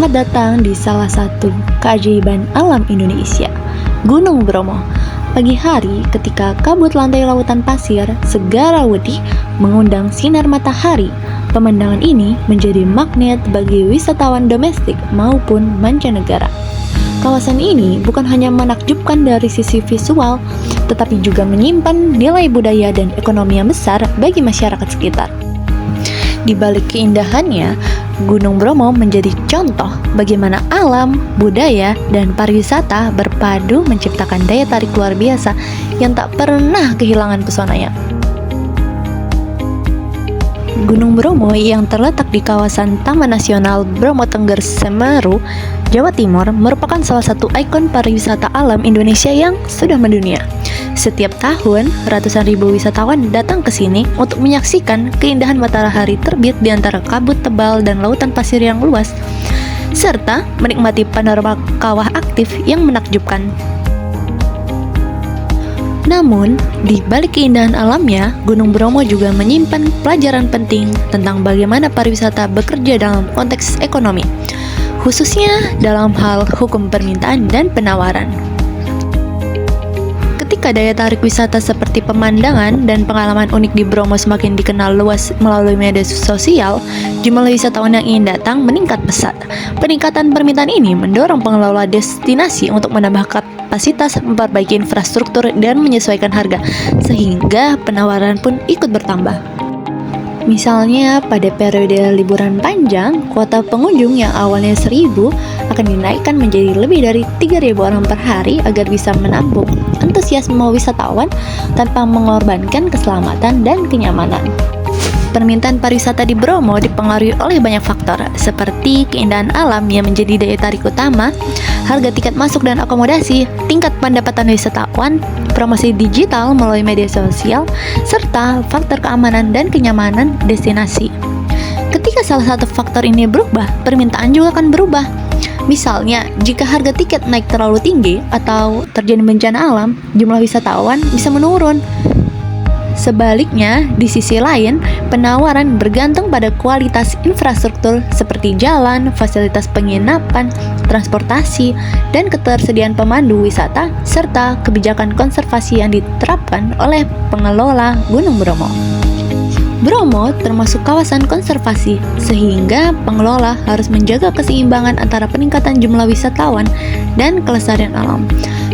Selamat datang di salah satu keajaiban alam Indonesia, Gunung Bromo. Pagi hari ketika kabut lantai lautan pasir segera wedi mengundang sinar matahari, pemandangan ini menjadi magnet bagi wisatawan domestik maupun mancanegara. Kawasan ini bukan hanya menakjubkan dari sisi visual, tetapi juga menyimpan nilai budaya dan ekonomi yang besar bagi masyarakat sekitar. Di balik keindahannya, Gunung Bromo menjadi contoh bagaimana alam, budaya, dan pariwisata berpadu menciptakan daya tarik luar biasa yang tak pernah kehilangan pesonanya. Gunung Bromo yang terletak di kawasan Taman Nasional Bromo Tengger Semeru, Jawa Timur merupakan salah satu ikon pariwisata alam Indonesia yang sudah mendunia. Setiap tahun, ratusan ribu wisatawan datang ke sini untuk menyaksikan keindahan matahari terbit di antara kabut tebal dan lautan pasir yang luas, serta menikmati panorama kawah aktif yang menakjubkan. Namun, di balik keindahan alamnya, Gunung Bromo juga menyimpan pelajaran penting tentang bagaimana pariwisata bekerja dalam konteks ekonomi, khususnya dalam hal hukum permintaan dan penawaran. Ketika daya tarik wisata seperti pemandangan dan pengalaman unik di Bromo semakin dikenal luas melalui media sosial, jumlah wisatawan yang ingin datang meningkat pesat. Peningkatan permintaan ini mendorong pengelola destinasi untuk menambah kapasitas, memperbaiki infrastruktur, dan menyesuaikan harga, sehingga penawaran pun ikut bertambah. Misalnya, pada periode liburan panjang, kuota pengunjung yang awalnya 1.000 akan dinaikkan menjadi lebih dari 3.000 orang per hari agar bisa menampung antusiasme wisatawan tanpa mengorbankan keselamatan dan kenyamanan. Permintaan pariwisata di Bromo dipengaruhi oleh banyak faktor, seperti keindahan alam yang menjadi daya tarik utama, harga tiket masuk dan akomodasi, tingkat pendapatan wisatawan, promosi digital melalui media sosial, serta faktor keamanan dan kenyamanan destinasi. Ketika salah satu faktor ini berubah, permintaan juga akan berubah. Misalnya, jika harga tiket naik terlalu tinggi atau terjadi bencana alam, jumlah wisatawan bisa menurun. Sebaliknya, di sisi lain, penawaran bergantung pada kualitas infrastruktur seperti jalan, fasilitas penginapan, transportasi, dan ketersediaan pemandu wisata, serta kebijakan konservasi yang diterapkan oleh pengelola Gunung Bromo. Bromo termasuk kawasan konservasi, sehingga pengelola harus menjaga keseimbangan antara peningkatan jumlah wisatawan dan kelestarian alam.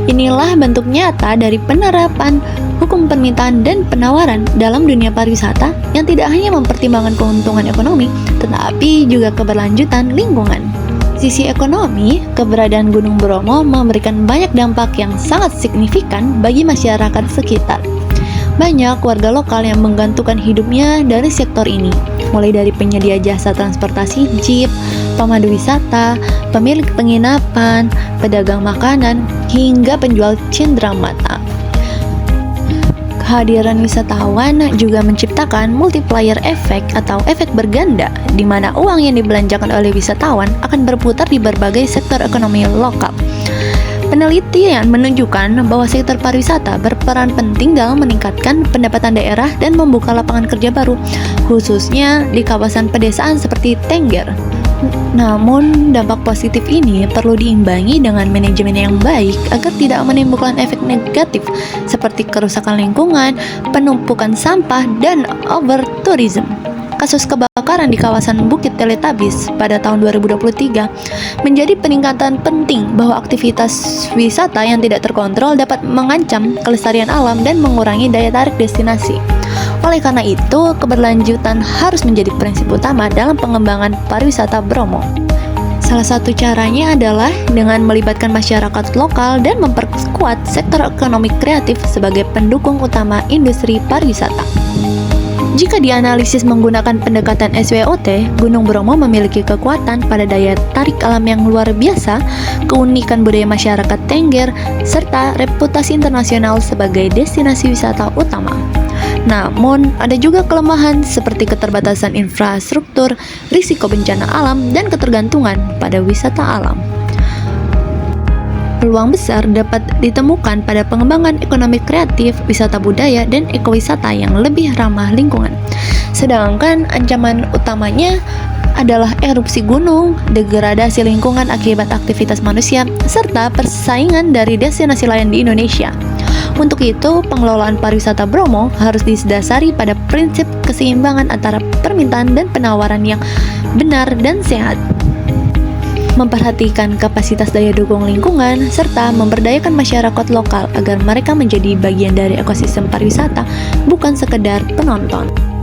Inilah bentuk nyata dari penerapan hukum permintaan dan penawaran dalam dunia pariwisata yang tidak hanya mempertimbangkan keuntungan ekonomi, tetapi juga keberlanjutan lingkungan. Sisi ekonomi, keberadaan Gunung Bromo memberikan banyak dampak yang sangat signifikan bagi masyarakat sekitar. Banyak warga lokal yang menggantungkan hidupnya dari sektor ini, mulai dari penyedia jasa transportasi jeep, pemandu wisata, pemilik penginapan, pedagang makanan, hingga penjual cenderamata. Kehadiran wisatawan juga menciptakan multiplier effect atau efek berganda, di mana uang yang dibelanjakan oleh wisatawan akan berputar di berbagai sektor ekonomi lokal. Penelitian menunjukkan bahwa sektor pariwisata berperan penting dalam meningkatkan pendapatan daerah dan membuka lapangan kerja baru, khususnya di kawasan pedesaan seperti Tengger. Namun, dampak positif ini perlu diimbangi dengan manajemen yang baik agar tidak menimbulkan efek negatif seperti kerusakan lingkungan, penumpukan sampah, dan over-tourism. Kasus kebakaran di kawasan Bukit Teletabis pada tahun 2023 menjadi peningkatan penting bahwa aktivitas wisata yang tidak terkontrol dapat mengancam kelestarian alam dan mengurangi daya tarik destinasi. Oleh karena itu, keberlanjutan harus menjadi prinsip utama dalam pengembangan pariwisata Bromo. Salah satu caranya adalah dengan melibatkan masyarakat lokal dan memperkuat sektor ekonomi kreatif sebagai pendukung utama industri pariwisata. Jika dianalisis menggunakan pendekatan SWOT, Gunung Bromo memiliki kekuatan pada daya tarik alam yang luar biasa, keunikan budaya masyarakat Tengger, serta reputasi internasional sebagai destinasi wisata utama. Namun, ada juga kelemahan seperti keterbatasan infrastruktur, risiko bencana alam, dan ketergantungan pada wisata alam. Peluang besar dapat ditemukan pada pengembangan ekonomi kreatif, wisata budaya, dan ekowisata yang lebih ramah lingkungan. Sedangkan ancaman utamanya adalah erupsi gunung, degradasi lingkungan akibat aktivitas manusia, serta persaingan dari destinasi lain di Indonesia. Untuk itu, pengelolaan pariwisata Bromo harus didasari pada prinsip keseimbangan antara permintaan dan penawaran yang benar dan sehat, memperhatikan kapasitas daya dukung lingkungan, serta memberdayakan masyarakat lokal agar mereka menjadi bagian dari ekosistem pariwisata, bukan sekedar penonton.